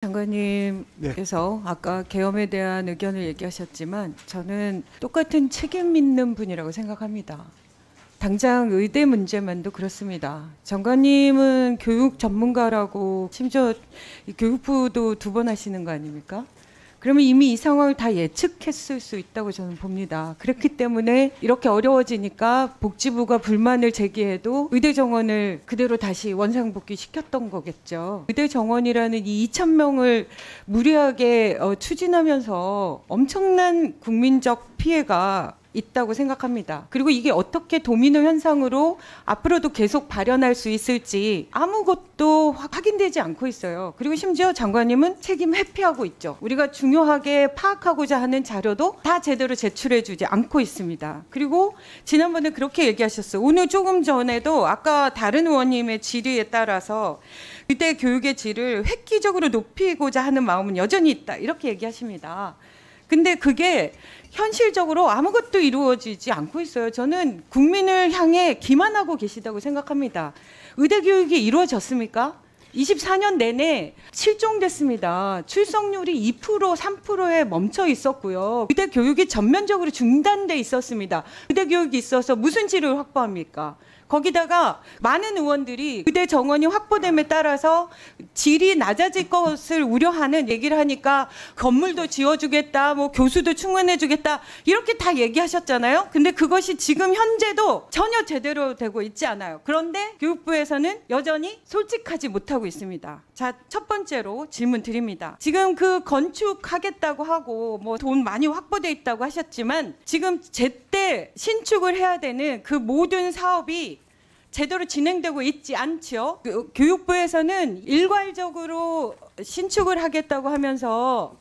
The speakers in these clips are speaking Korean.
장관님께서 아까 계엄에 대한 의견을 얘기하셨지만 저는 똑같은 책임 있는 분이라고 생각합니다. 당장 의대 문제만도 그렇습니다. 장관님은 교육 전문가라고 심지어 교육부도 2번 하시는 거 아닙니까? 그러면 이미 이 상황을 다 예측했을 수 있다고 저는 봅니다. 그렇기 때문에 이렇게 어려워지니까 복지부가 불만을 제기해도 의대 정원을 그대로 다시 원상복귀 시켰던 거겠죠. 의대 정원이라는 이 2,000명을 무리하게 추진하면서 엄청난 국민적 피해가 있다고 생각합니다. 그리고 이게 어떻게 도미노 현상으로 앞으로도 계속 발현할 수 있을지 아무것도 확인되지 않고 있어요. 그리고 심지어 장관님은 책임 회피하고 있죠. 우리가 중요하게 파악하고자 하는 자료도 다 제대로 제출해주지 않고 있습니다. 그리고 지난번에 그렇게 얘기하셨어요. 오늘 조금 전에도 아까 다른 의원님의 질의에 따라서 의대 교육의 질을 획기적으로 높이고자 하는 마음은 여전히 있다. 이렇게 얘기하십니다. 근데 그게 현실적으로 아무것도 이루어지지 않고 있어요. 저는 국민을 향해 기만하고 계시다고 생각합니다. 의대 교육이 이루어졌습니까? 24년 내내 실종됐습니다. 출석률이 2%, 3%에 멈춰 있었고요. 의대 교육이 전면적으로 중단돼 있었습니다. 의대 교육이 있어서 무슨 질을 확보합니까? 거기다가 많은 의원들이 의대 정원이 확보됨에 따라서 질이 낮아질 것을 우려하는 얘기를 하니까 건물도 지어주겠다, 뭐 교수도 충원해주겠다 이렇게 다 얘기하셨잖아요. 근데 그것이 지금 현재도 전혀 제대로 되고 있지 않아요. 그런데 교육부에서는 여전히 솔직하지 못하고 있습니다. 자, 첫 번째로 질문 드립니다. 지금 그 건축하겠다고 하고 뭐 돈 많이 확보돼 있다고 하셨지만 지금 제때 신축을 해야 되는 그 모든 사업이 제대로 진행되고 있지 않죠. 교육부에서는 일괄적으로 신축을 하겠다고 하면서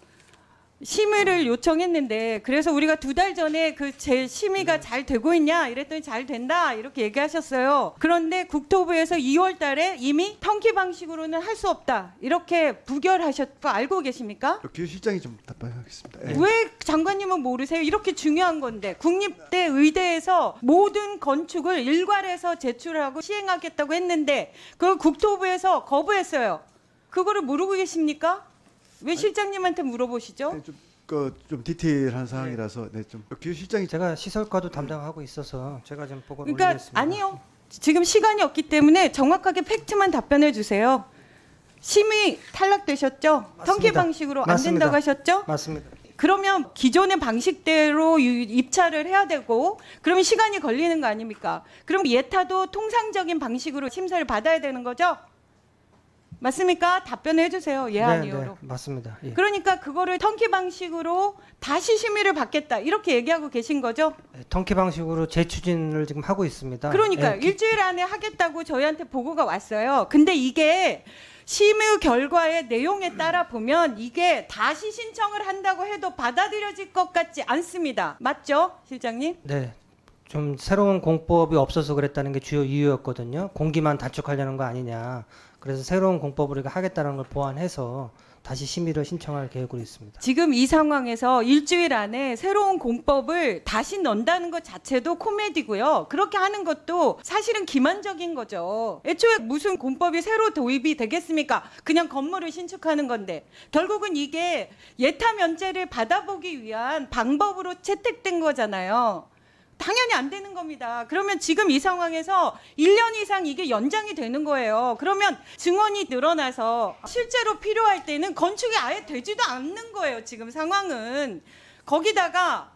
심의를 요청했는데 그래서 우리가 2달 전에 그 제 심의가 잘 되고 있냐 이랬더니 잘 된다 이렇게 얘기하셨어요. 그런데 국토부에서 2월 달에 이미 턴키 방식으로는 할 수 없다 이렇게 부결하셨고 알고 계십니까? 교육실장이 좀 답변하겠습니다. 네. 왜 장관님은 모르세요? 이렇게 중요한 건데 국립대 의대에서 모든 건축을 일괄해서 제출하고 시행하겠다고 했는데 그걸 국토부에서 거부했어요. 그거를 모르고 계십니까? 왜 실장님한테 물어보시죠? 네, 좀 디테일한 상황이라서 네, 좀 교육실장이 제가 시설과도 담당하고 있어서 제가 좀 보고 그러니까 올리겠습니다. 아니요. 지금 시간이 없기 때문에 정확하게 팩트만 답변해 주세요. 심의 탈락되셨죠? 턴키 방식으로 안 된다고 하셨죠? 맞습니다. 그러면 기존의 방식대로 입찰을 해야 되고 그러면 시간이 걸리는 거 아닙니까? 그럼 예타도 통상적인 방식으로 심사를 받아야 되는 거죠? 맞습니까? 답변해 주세요. 예, 아니요로. 네, 맞습니다. 예. 그러니까 그거를 턴키 방식으로 다시 심의를 받겠다 이렇게 얘기하고 계신 거죠? 네, 턴키 방식으로 재추진을 지금 하고 있습니다. 그러니까 예, 일주일 안에 하겠다고 저희한테 보고가 왔어요. 근데 이게 심의 결과의 내용에 따라 보면 이게 다시 신청을 한다고 해도 받아들여질 것 같지 않습니다. 맞죠, 실장님? 네. 좀 새로운 공법이 없어서 그랬다는 게 주요 이유였거든요. 공기만 단축하려는 거 아니냐. 그래서 새로운 공법을 우리가 하겠다는 걸 보완해서 다시 심의를 신청할 계획으로 있습니다. 지금 이 상황에서 일주일 안에 새로운 공법을 다시 넣는다는 것 자체도 코미디고요. 그렇게 하는 것도 사실은 기만적인 거죠. 애초에 무슨 공법이 새로 도입이 되겠습니까? 그냥 건물을 신축하는 건데 결국은 이게 예타 면제를 받아보기 위한 방법으로 채택된 거잖아요. 당연히 안 되는 겁니다. 그러면 지금 이 상황에서 1년 이상 이게 연장이 되는 거예요. 그러면 증원이 늘어나서 실제로 필요할 때는 건축이 아예 되지도 않는 거예요. 지금 상황은. 거기다가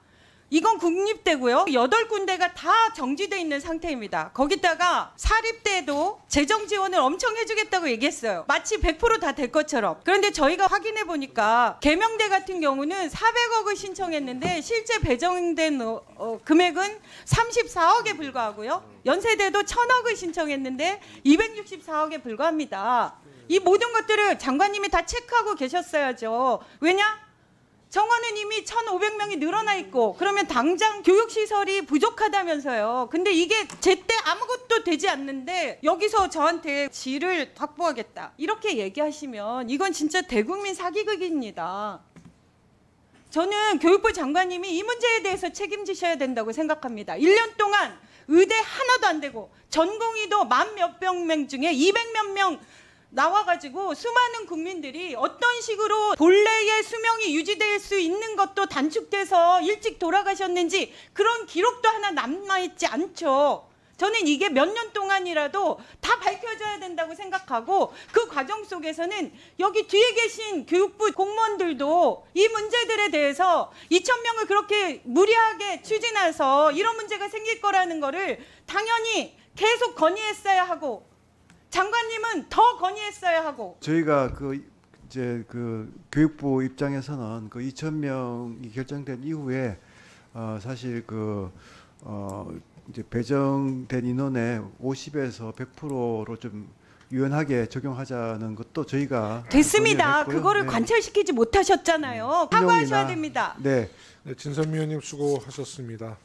이건 국립대고요. 8군데가 다 정지돼 있는 상태입니다. 거기다가 사립대도 재정 지원을 엄청 해주겠다고 얘기했어요. 마치 100% 다 될 것처럼. 그런데 저희가 확인해 보니까 계명대 같은 경우는 400억을 신청했는데 실제 배정된 금액은 34억에 불과하고요. 연세대도 1000억을 신청했는데 264억에 불과합니다. 이 모든 것들을 장관님이 다 체크하고 계셨어야죠. 왜냐? 정원은 이미 1,500명이 늘어나 있고 그러면 당장 교육시설이 부족하다면서요. 근데 이게 제때 아무것도 되지 않는데 여기서 저한테 질을 확보하겠다 이렇게 얘기하시면 이건 진짜 대국민 사기극입니다. 저는 교육부 장관님이 이 문제에 대해서 책임지셔야 된다고 생각합니다. 1년 동안 의대 하나도 안 되고 전공의도 10,000몇 명 중에 200몇 명 나와가지고 수많은 국민들이 어떤 식으로 본래의 수명이 유지될 수 있는 것도 단축돼서 일찍 돌아가셨는지 그런 기록도 하나 남아있지 않죠. 저는 이게 몇 년 동안이라도 다 밝혀져야 된다고 생각하고 그 과정 속에서는 여기 뒤에 계신 교육부 공무원들도 이 문제들에 대해서 2,000명을 그렇게 무리하게 추진해서 이런 문제가 생길 거라는 거를 당연히 계속 건의했어야 하고 장관님은 더 건의했어야 하고 저희가 이제 교육부 입장에서는 2,000명이 결정된 이후에 사실 이제 배정된 인원의 50에서 100%로 좀 유연하게 적용하자는 것도 저희가 됐습니다. 건의했고요. 그거를 네. 관철시키지 못하셨잖아요. 사과하셔야 됩니다. 네. 네, 진선미 의원님 수고하셨습니다.